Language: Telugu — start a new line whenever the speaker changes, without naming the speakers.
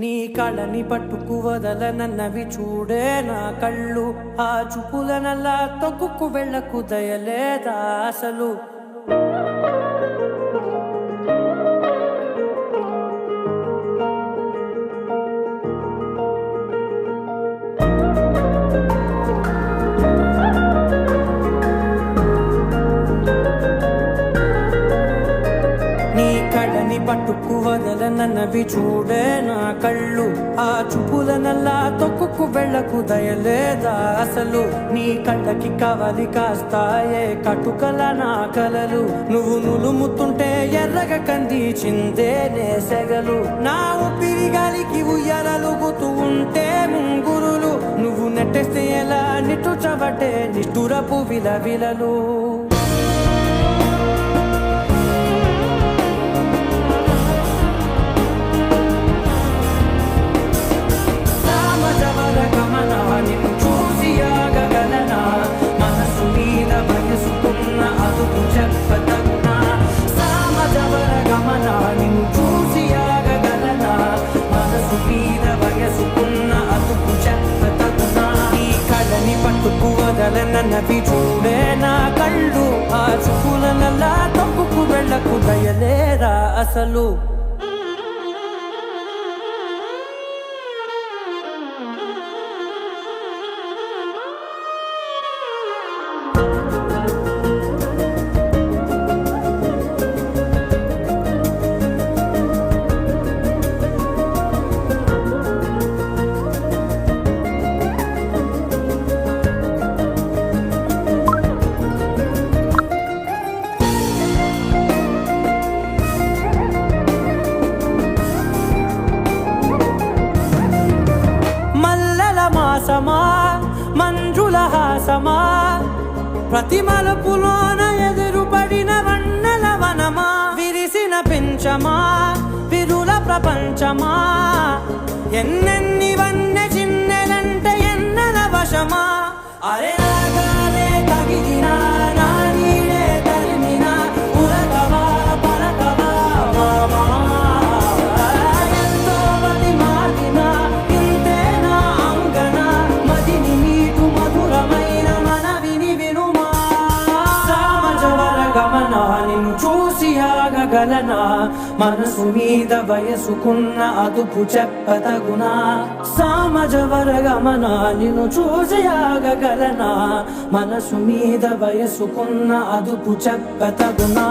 నీ కళని పట్టుకు వదలనన్నవి చూడే నా కళ్ళు, ఆ చూపులనల్లా తొక్కుకు వెళ్ళకు దయలేదా అసలు. నీ కళని పట్టుకు వదలనన్నవి చూడే నా కళ్ళు, ఆ చూపులనల్లా తొక్కుకు వెళ్ళకు దయలేదా అసలు. నీ కళ్ళకి కవలి కాస్తాయే కటుకల నా కలలు, నువ్వు నులుముతుంటే ఎర్రగ కంది చిందే నేసెగలు. నా ఊపిరి గాలికి ఉయ్యాలలుగుతూ ఉంటే ముంగురులు, నువ్వు నెట్టేస్తే ఎలా నిట్టుచబట్టే నిష్ఠురపు విలవిలలు. నిన్ను చూసి ఆగగలనా, మనసు మీద వయసుకున్న అదుపు చెప్పతగునా. సామజవర గమన నిన్ను చూసి ఆగగలనా, మనసు మీద వయసుకున్న అదుపు చెప్పతగునా. నీ కళని పట్టుకు వదలనన్నవి చూడే నా కళ్ళు, ఆ చూపులనల్లా తొక్కుకు వెళ్ళకు దయలేరా అసలు. మాసమా మంజుల హాసమా, ప్రతి మలుపులోన ఎదురుపడిన వన్నెల వనమా, విరిసిన పెంచమా విరుల ప్రపంచమా, ఎన్నెన్ని వన్నె చిన్నెలంటే ఎన్నెల వశమా. అరే రాగాలే తగిలినా నా నీడే తరిమినా, ఉరకవా పలకవా మామా. నిన్ను చూసి ఆగగలనా, మనసు మీద వయసుకున్న అదుపు చెప్పతగునా. సామజవర గమన నిన్ను చూసి ఆగగలనా, మనసు మీద వయసుకున్న అదుపు చెప్పతగునా.